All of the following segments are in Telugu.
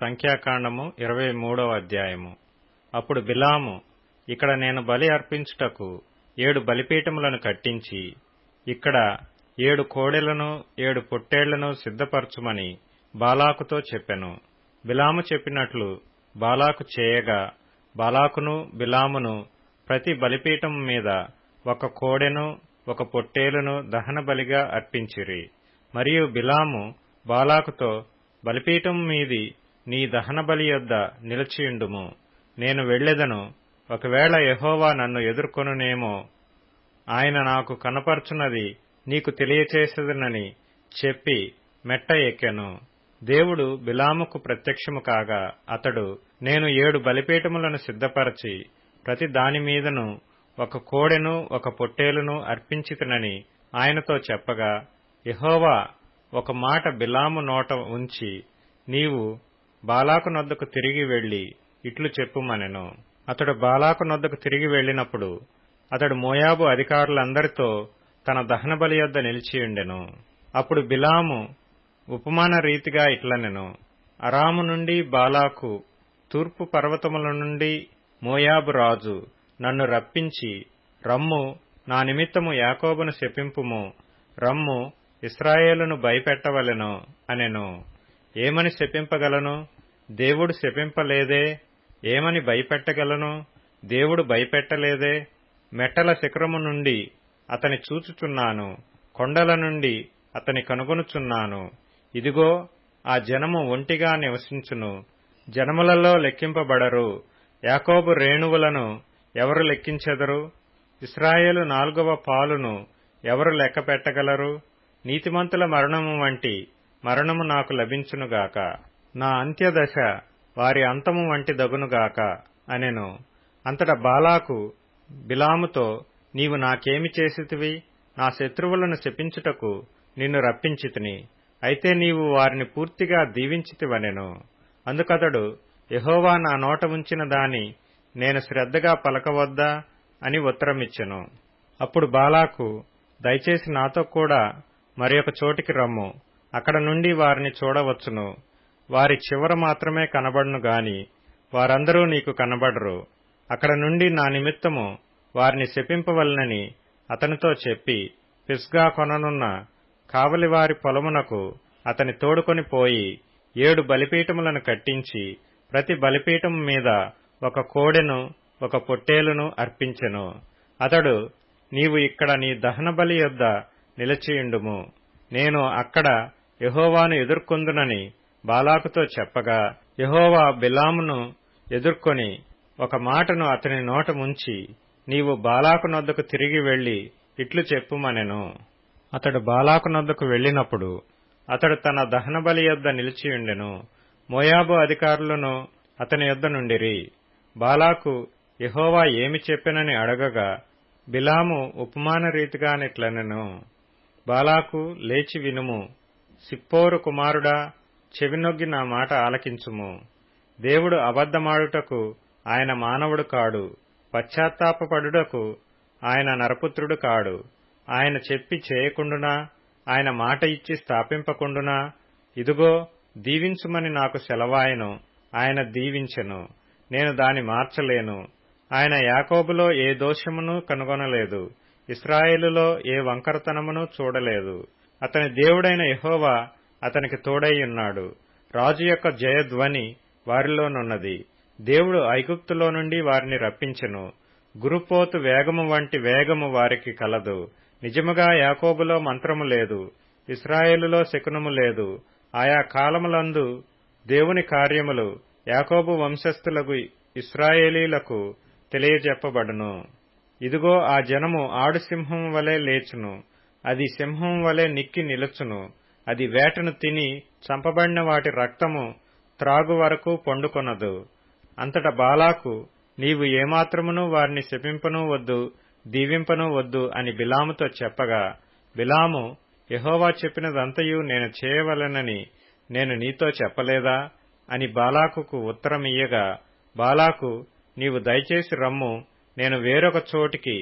సంఖ్యాకాండము 23వ అధ్యాయము. అప్పుడు బిలాము, ఇక్కడ నేను బలి అర్పించుటకు 7 బలిపీఠములను కట్టించి, ఇక్కడ 7 కోడెలను 7 పొట్టేళ్లను సిద్ధపరచుమని బాలాకుతో చెప్పెను. బిలాము చెప్పినట్లు బాలాకు చేయగా, బాలాకును బిలామును ప్రతి బలిపీఠం మీద 1 కోడెను 1 పొట్టేలును దహన బలిగా అర్పించిరి. మరియు బిలాము బాలాకుతో, బలిపీఠం మీది నీ దహన బలి యొద్ద నిలిచియుండుము, నేను వెళ్ళెదను. ఒకవేళ యెహోవా నన్ను ఎదుర్కొనునేమో, ఆయన నాకు కనపరచున్నది నీకు తెలియచేసేదనని చెప్పి మెట్ట ఎక్కెను. దేవుడు బిలాముకు ప్రత్యక్షము కాగా, అతడు, నేను 7 బలిపీఠములను సిద్ధపరచి ప్రతి దాని మీదను 1 కోడెను 1 పొట్టేలును అర్పించితినని ఆయనతో చెప్పగా, యెహోవా ఒక మాట బిలాము నోట ఉంచి, నీవు బాలాకు నొద్దకు తిరిగి వెళ్లి ఇట్లు చెప్పుమనెను. అతడు బాలాకు నొద్దకు తిరిగి వెళ్లినప్పుడు అతడు మోయాబు అధికారులందరితో తన దహన బలి యొద్ద నిలిచియుండెను. అప్పుడు బిలాము ఉపమాన రీతిగా ఇట్లనెను, అరాము నుండి బాలాకు, తూర్పు పర్వతముల నుండి మోయాబు రాజు నన్ను రప్పించి, రమ్ము, నా నిమిత్తము యాకోబును శపింపుము, రమ్ము, ఇశ్రాయేలును భయపెట్టవలెను అనెను. ఏమని శపింపగలను? దేవుడు శపింపలేదే. ఏమని భయపెట్టగలను? దేవుడు భయపెట్టలేదే. మెట్టల శిఖరము నుండి అతని చూచుచున్నాను, కొండల నుండి అతని కనుగొనుచున్నాను. ఇదిగో, ఆ జనము ఒంటిగా నివసించును, జనములలో లెక్కింపబడరు. యాకోబు రేణువులను ఎవరు లెక్కించెదరు? ఇశ్రాయేలు 4వ పాలును ఎవరు లెక్క పెట్టగలరు? నీతిమంతుల మరణము వంటి మరణము నాకు లభించునుగాక, నా అంత్యదశ వారి అంతము వంటి దగునుగాక అనెను. అంతటా బాలాకు బిలాముతో, నీవు నాకేమి చేసితివి? నా శత్రువులను శపించుటకు నిన్ను రప్పించితిని, అయితే నీవు వారిని పూర్తిగా దీవించితివనెను. అందుకతడు, యెహోవా నా నోట ఉంచిన దాని నేను శ్రద్ధగా పలకవద్దా అని ఉత్తరమిచ్చెను. అప్పుడు బాలాకు, దయచేసి నాతో కూడా మరియొక చోటికి రమ్ము, అక్కడ నుండి వారిని చూడవచ్చును. వారి చివర మాత్రమే కనబడును గాని వారందరూ నీకు కనబడరు. అక్కడ నుండి నా నిమిత్తము వారిని శపింపవలనని అతనితో చెప్పి, పిస్గా కొననున్న కావలివారి పొలమునకు అతని తోడుకొని పోయి 7 బలిపీఠములను కట్టించి ప్రతి బలిపీఠం మీద 1 కోడెను 1 పొట్టేలును అర్పించెను. అతడు, నీవు ఇక్కడ నీ దహన బలి యొద్ద నిలిచియుండుము, నేను అక్కడ యెహోవాను ఎదుర్కొందునని బాలాకుతో చెప్పగా, యెహోవా బిలామును ఎదుర్కొని ఒక మాటను అతని నోట ముంచి, నీవు బాలాకు నొద్దకు తిరిగి వెళ్లి ఇట్లు చెప్పుమనెను. అతడు బాలాకు నొద్దకు వెళ్లినప్పుడు అతడు తన దహన బలి యొద్ద నిలిచియుండెను. మోయాబు అధికారులను అతని యొద్ద నుండిరి. బాలాకు యెహోవా ఏమి చెప్పెనని అడగగా, బిలాము ఉపమాన రీతిగానిట్లనెను. బాలాకు, లేచి వినుము, సిప్పోరు కుమారుడా, చెవినొగ్గి నా మాట ఆలకించుము. దేవుడు అబద్ధమాడుటకు ఆయన మానవుడు కాడు, పశ్చాత్తాపపడుటకు ఆయన నరపుత్రుడు కాడు. ఆయన చెప్పి చేయకుండునా? ఆయన మాట ఇచ్చి స్థాపింపకుండునా? ఇదిగో, దీవించుమని నాకు సెలవాయెను, ఆయన దీవించెను, నేను దాని మార్చలేను. ఆయన యాకోబులో ఏ దోషమును కనుగొనలేదు, ఇశ్రాయేలులో ఏ వంకరతనమును చూడలేదు. అతని దేవుడైన యెహోవా అతనికి తోడైయున్నాడు. రాజు యొక్క జయధ్వని వారిలోనున్నది. దేవుడు ఐగుప్తులో నుండి వారిని రప్పించెను. గురుపోతు వేగము వంటి వేగము వారికి కలదు. నిజముగా యాకోబులో మంత్రము లేదు, ఇశ్రాయేలులో శకునము లేదు. ఆయా కాలములందు దేవుని కార్యములు యాకోబు వంశస్థులకు ఇశ్రాయేలీలకు తెలియజెప్పబడును. ఇదిగో, ఆ జనము ఆడు సింహం వలె లేచును, అది సింహం వలె నిక్కి నిలుచును. అది వేటను తిని చంపబడిన వాటి రక్తము త్రాగు వరకు పండుకొనదు. అంతటా బాలాకు, నీవు ఏమాత్రమును వారిని శపింపనూ వద్దు, దీవింపనూ వద్దు అని బిలాముతో చెప్పగా, బిలాము, యెహోవా చెప్పినదంతయు నేను చేయవలెనని నేను నీతో చెప్పలేదా అని బాలాకుకు ఉత్తరమియ్యగా, బాలాకు, నీవు దయచేసి రమ్ము, నేను వేరొక చోటికి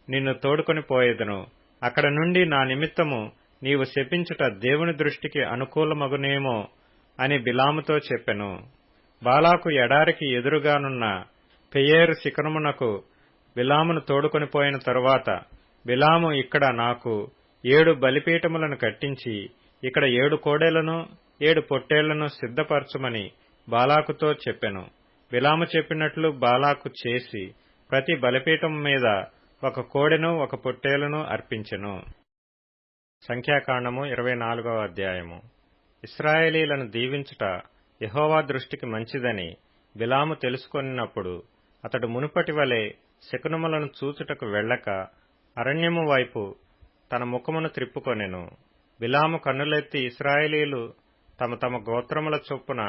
నిన్ను తోడుకొని పోయేదను. అక్కడ నుండి నా నిమిత్తము నీవు శపించుట దేవుని దృష్టికి అనుకూలమగునేమో అని బిలాముతో చెప్పెను. బాలాకు ఎడారికి ఎదురుగానున్న పెయేరు శిఖరమునకు బిలామును తోడుకొనిపోయిన తరువాత, బిలాము ఇక్కడ నాకు 7 బలిపీఠములను కట్టించి ఇక్కడ 7 కోడెలను 7 పొట్టేళ్లను సిద్ధపరచుమని బాలాకుతో చెప్పెను. బిలాము చెప్పినట్లు బాలాకు చేసి ప్రతి బలిపీఠం మీద 1 కోడెను 1 పొట్టేలును అర్పించెను. సంఖ్యాకాండము 24వ అధ్యాయము. ఇశ్రాయేలీలను దీవించుట యెహోవా దృష్టికి మంచిదని బిలాము తెలుసుకొనినప్పుడు అతడు మునుపటి వలె శకునములను చూచుటకు వెళ్ళక అరణ్యము వైపు తన ముఖమును త్రిప్పుకొనెను. బిలాము కన్నులెత్తి ఇశ్రాయేలీలు తమ తమ గోత్రముల చొప్పున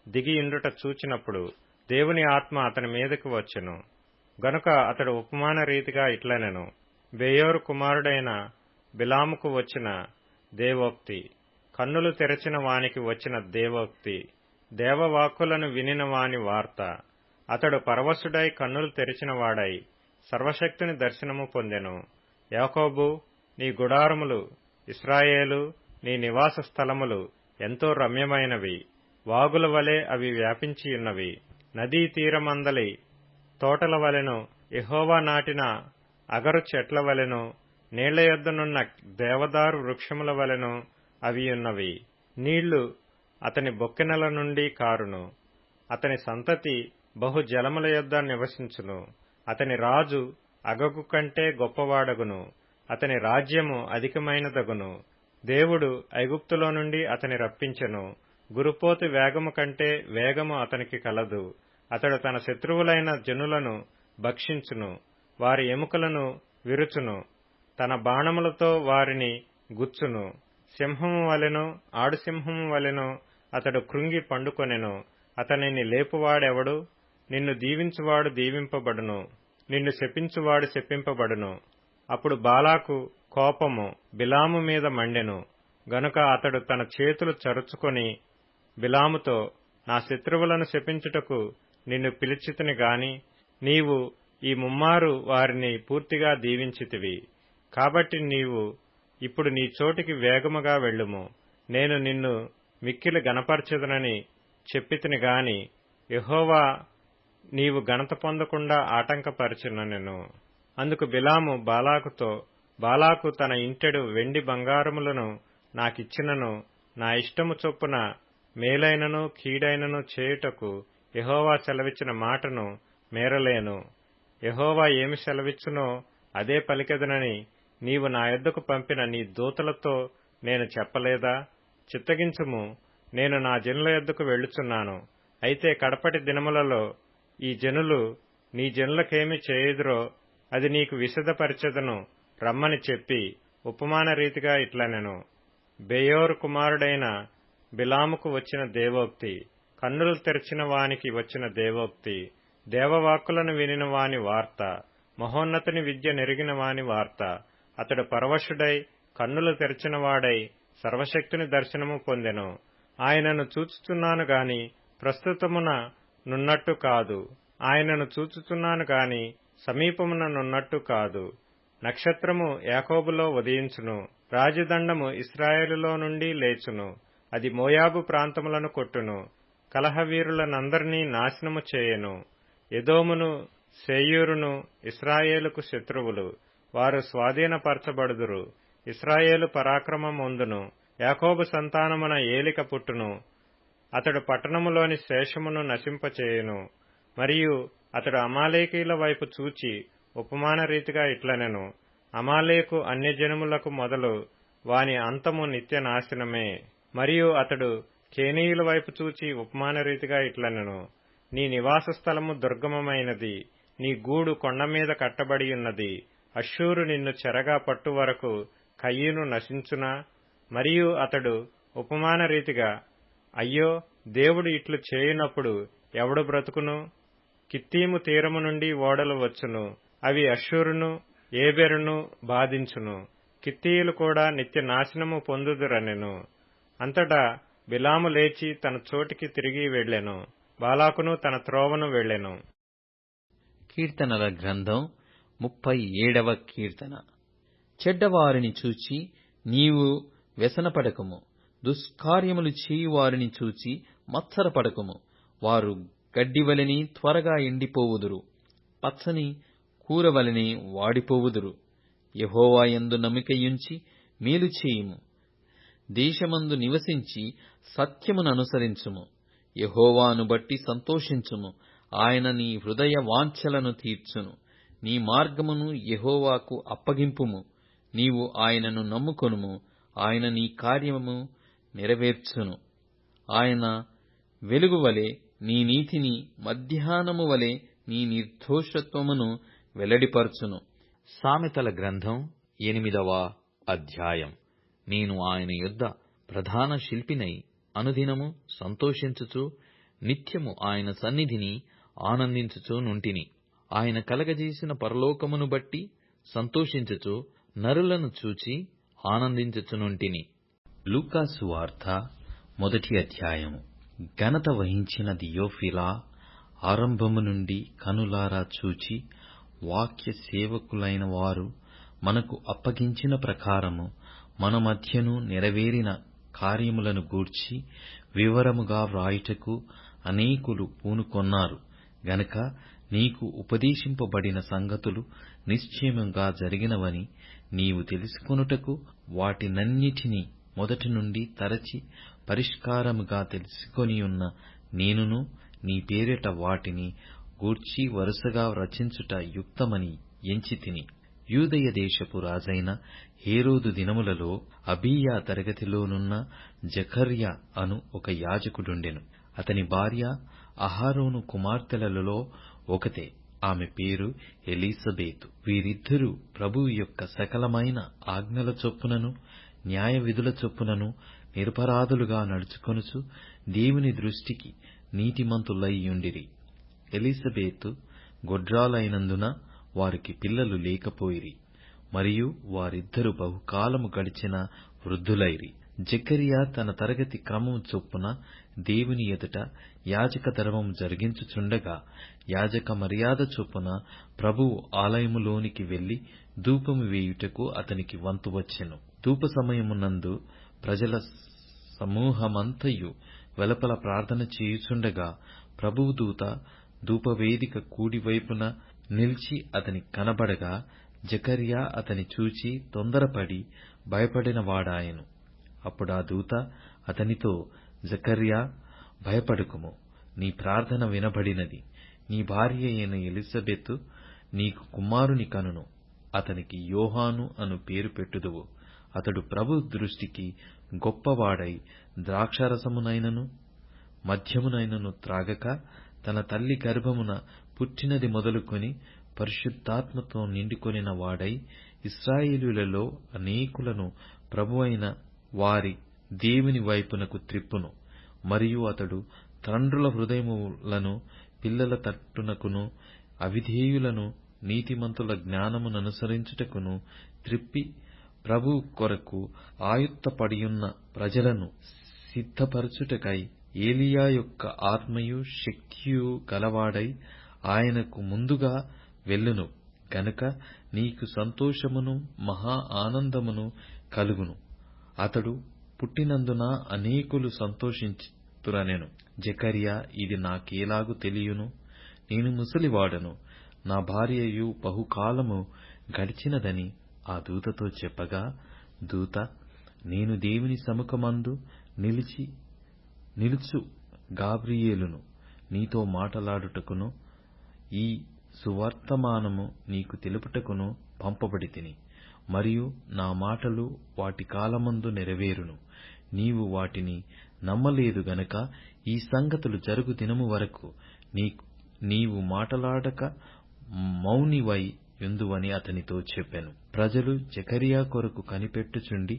దిగియుండుట చూచినప్పుడు దేవుని ఆత్మ అతని మీదకి వచ్చెను. గనుక అతడు ఉపమాన రీతిగా ఇట్లనెను: బెయోరు కుమారుడైన బిలాముకు వచ్చిన దేవోక్తి, కన్నులు తెరచిన వానికి వచ్చిన దేవోక్తి, దేవవాక్కులను వినిన వాని వార్త. అతడు పరవశుడై కన్నులు తెరిచిన వాడై సర్వశక్తుని దర్శనము పొందెను. యాకోబు, నీ గుడారములు, ఇశ్రాయేలు, నీ నివాస స్థలములు ఎంతో రమ్యమైనవి. వాగుల వలె అవి వ్యాపించియున్నవి. నదీ తీరమందలి తోటల వలెను, యెహోవా నాటిన అగరు చెట్ల వలెను, నీళ్ల యొద్దనున్న దేవదారు వృక్షముల వలెను అవియున్నవి. నీళ్లు అతని బొక్కెనల నుండి కారును. అతని సంతతి బహు జలముల యొద్ద నివసించును. అతని రాజు అగగు కంటే గొప్పవాడగును. అతని రాజ్యము అధికమైనదగును. దేవుడు ఐగుప్తులో నుండి అతని రప్పించెను. గురుపోతు వేగము కంటే వేగము అతనికి కలదు. అతడు తన శత్రువులైన జనులను భక్షించును. వారి ఎముకలను విరుచును. తన బాణములతో వారిని గుచ్చును. సింహము వలెను ఆడుసింహము వలెను అతడు కృంగి పండుకొనెను. అతనిని లేపువాడెవడు? నిన్ను దీవించువాడు దీవింపబడును, నిన్ను శపించువాడు శపింపబడును. అప్పుడు బాలాకు కోపము బిలాము మీద మండెను. గనుక అతడు తన చేతులు చరుచుకొని బిలాముతో, నా శత్రువులను శపించుటకు నిన్ను పిలిచితిని గాని నీవు ఈ ముమ్మారు వారిని పూర్తిగా దీవించితివి. కాబట్టి నీవు ఇప్పుడు నీ చోటికి వేగముగా వెళ్ళుము. నేను నిన్ను మిక్కిలి గణపరచెదనని చెప్పితిని గాని యెహోవా నీవు ఘనత పొందకుండా ఆటంకపరచుననెను. అందుకు బిలాము బాలాకుతో, బాలాకు తన ఇంటెడు వెండి బంగారములను నాకిచ్చినను నా ఇష్టము చొప్పున మేలైనను కీడైనను చేయుటకు యెహోవా సెలవిచ్చిన మాటను మేరలేను. యెహోవా ఏమి సెలవిచ్చునో అదే పలికెదనని నీవు నా యొద్దకు పంపిన నీ దూతలతో నేను చెప్పలేదా? చిత్తగించుము, నేను నా జనుల యొద్దకు వెళ్ళుచున్నాను. అయితే కడపటి దినములలో ఈ జనులు నీ జనులకేమి చేయుదురో అది నీకు విశదపరచెదను రమ్మని చెప్పి ఉపమాన రీతిగా ఇట్లనెను: బెయోరు కుమారుడైన బిలాముకు వచ్చిన దేవోక్తి, కన్నులు తెరిచిన వానికి వచ్చిన దేవోక్తి, దేవవాక్కులను వినిన వాని వార్త, మహోన్నతుని విద్య నెరిగిన వాని వార్త. అతడు పరవశుడై కన్నులు తెరిచినవాడై సర్వశక్తుని దర్శనము పొందెను. ఆయనను చూచుచున్నాను గాని ప్రస్తుతమున నున్నట్టు కాదు. ఆయనను చూచుచున్నాను గాని సమీపమున నున్నట్టు కాదు. నక్షత్రము యాకోబులో ఉదయించును. రాజదండము ఇశ్రాయేలులో నుండి లేచును. అది మోయాబు ప్రాంతములను కొట్టును. కలహవీరులనందరినీ నాశనము చేయను. ఎదోమును సేయూరును ఇశ్రాయేలుకు శత్రువులు. వారు స్వాధీనపరచబడుదురు. ఇశ్రాయేలు పరాక్రమమొందును. యాకోబు సంతానమున ఏలిక పుట్టును. అతడు పట్టణములోని శేషమును నశింపచేయును. మరియు అతడు అమాలేకీల వైపు చూచి ఉపమాన రీతిగా ఇట్లనెను: అమాలేకు అన్యజనములకు మొదలు, వాని అంతము నిత్య నాశనమే. మరియు అతడు కేనీయుల వైపు చూచి ఉపమాన రీతిగా ఇట్లనెను: నీ నివాస స్థలము దుర్గమమైనది, నీ గూడు కొండమీద కట్టబడియున్నది. అష్షూరు నిన్ను చెరగా పట్టు వరకు కయీను నశించునా? మరియు అతడు ఉపమాన రీతిగా, అయ్యో, దేవుడు ఇట్లు చేయునప్పుడు ఎవడు బ్రతుకును? కిత్తీము తీరము నుండి ఓడలు వచ్చును. అవి అష్షూరును ఏబెరును బాధించును. కిత్తీయులు కూడా నిత్య నాశనము పొందుదురనెను. అంతటా బిలాము లేచి తన చోటికి తిరిగి వెళ్లెను. బాలాకును తన త్రోవను వెళ్లెను. కీర్తనల గ్రంథం 37వ కీర్తన. చెడ్డవారిని చూచి నీవు వ్యసనపడకుము, దుష్కార్యములు చేయువారిని చూచి మత్సరపడకుము. వారు గడ్డివలెని త్వరగా ఎండిపోవుదురు, పచ్చని కూరవలెని వాడిపోవుదురు. యెహోవా యందు నమ్మికయుంచి మేలు చేయుము. దేశమందు నివసించి సత్యముననుసరించుము. యెహోవాను బట్టి సంతోషించుము. ఆయన నీ హృదయ వాంఛలను తీర్చును. నీ మార్గమును యెహోవాకు అప్పగింపుము. నీవు ఆయనను నమ్ముకొనుము. ఆయన నీ కార్యము నెరవేర్చును. ఆయన వెలుగువలె నీ నీతిని, మధ్యాహ్నము వలె నీ నిర్దోషత్వమును వెల్లడిపరచును. సామెతల గ్రంథం 8వ అధ్యాయం. నేను ఆయన యొద్ద ప్రధాన శిల్పినై అనుదినము సంతోషించుచు నిత్యము ఆయన సన్నిధిని ఆనందించుచు నుంటిని. ఆయన కలగజేసిన పరలోకమును బట్టి సంతోషించుచు నరులను చూచి ఆనందించుచునుంటిని. లూకాసు వార్త 1వ అధ్యాయము. ఘనత వహించిన దియోఫిలా, ఆరంభము నుండి కనులారా చూచి వాక్య సేవకులైన వారు మనకు అప్పగించిన ప్రకారము మన మధ్యను నెరవేరిన కార్యములను గూర్చి వివరముగా వ్రాయుటకు అనేకులు పూనుకొన్నారు గనక నీకు ఉపదేశింపబడిన సంగతులు నిశ్చయముగా జరిగినవని నీవు తెలుసుకొనుటకు వాటినన్నిటినీ మొదటి నుండి తరచి పరిష్కారముగా తెలుసుకొనియున్న నేనును నీ పేరిట వాటిని గూర్చి వరుసగా రచించుట యుక్తమని ఎంచితిని. యూదయ దేశపు రాజైన హేరోదు దినములలో అబీయా తరగతిలోనున్న జకర్య అను ఒక యాజకుడుండెను. అతని భార్య అహరోను కుమార్తెలలో ఒకతే. ఆమె పేరు ఎలీసబేతు. వీరిద్దరూ ప్రభువు యొక్క సకలమైన ఆజ్ఞల చొప్పునను న్యాయ విధుల చొప్పునను నిరపరాధులుగా నడుచుకొనుచు దేవుని దృష్టికి నీతిమంతులైయుండిరి. ఎలీసబేతు గొడ్రాలైనందున వారికి పిల్లలు లేకపోయిరి, మరియు వారిద్దరు బహుకాలము గడిచిన వృద్ధులైరి. జకరియా తన తరగతి క్రమము చొప్పున దేవుని ఎదుట యాజక ధర్మము జరిగించుచుండగా యాజక మర్యాద చొప్పున ప్రభువు ఆలయములోనికి వెళ్లి ధూపము వేయుటకు అతనికి వంతు వచ్చెను. ధూప సమయమునందు ప్రజల సమూహమంతయు వెలుపల ప్రార్థన చేయుచుండగా ప్రభువు దూత ధూపవేదిక కూడివైపున నిలిచి అతనికి కనబడగా జకర్యా అతని చూచి తొందరపడి భయపడినవాడాయెను. అప్పుడా దూత అతనితో, జకర్యా, భయపడకుము, నీ ప్రార్థన వినబడినది. నీ భార్య అయిన ఎలిజబెతు నీకు కుమారుని కనును. అతనికి యోహాను అను పేరు పెట్టుదువు. అతడు ప్రభు దృష్టికి గొప్పవాడై ద్రాక్షారసమునైనను మద్యమునైనను త్రాగక తన తల్లి గర్భమున పుట్టినది మొదలుకొని పరిశుద్ధాత్మతో నిండుకొనిన వాడై ఇశ్రాయేలీయులలో అనేకులను ప్రభువైన వారి దేవుని వైపునకు త్రిప్పును. మరియు అతడు తండ్రుల హృదయములను పిల్లల తట్టునకును అవిధేయులను నీతిమంతుల జ్ఞానముననుసరించుటకును త్రిప్పి ప్రభువు కొరకు ఆయుత్తపడియున్న ప్రజలను సిద్ధపరచుటకై ఏలియా యొక్క ఆత్మయు శక్తియు గలవాడై ఆయనకు ముందుగా వెళ్ళును గనుక నీకు సంతోషమును మహా ఆనందమును కలుగును. అతడు పుట్టినందున అనేకులు సంతోషింతురనెను. జకర్యా, ఇది నాకేలాగు తెలియును? నేను ముసలివాడను, నా భార్యయు బహుకాలము గడిచినదని ఆ దూతతో చెప్పగా, దూత, నేను దేవుని సముఖమందు నిలుచు గాబ్రియేలును, నీతో మాటలాడుటకును ఈ సువర్తమానము నీకు తెలుపుటకును పంపబడితిని. మరియు నా మాటలు వాటి కాలమందు నెరవేరును. నీవు వాటిని నమ్మలేదు గనుక ఈ సంగతులు జరుగు దినము వరకు నీవు మాటలాడక మౌనివై యుందువని అతనితో చెప్పెను. ప్రజలు జకరియా కొరకు కనిపెట్టుచుండి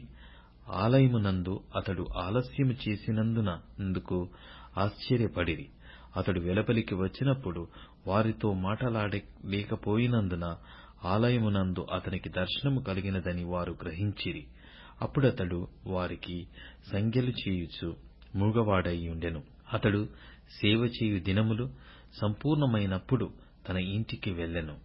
ఆలయమునందు అతడు ఆలస్యము చేసినందుకు ఆశ్చర్యపడిరి. అతడు వెలుపలికి వచ్చినప్పుడు వారితో మాటలాడలేకపోయినందున ఆలయమునందు అతనికి దర్శనము కలిగినదని వారు గ్రహించిరి. అప్పుడతడు వారికి సంజ్ఞలు చేయుచు మూగవాడై ఉండెను. అతడు సేవ చేయు దినములు సంపూర్ణమైనప్పుడు తన ఇంటికి వెళ్ళెను.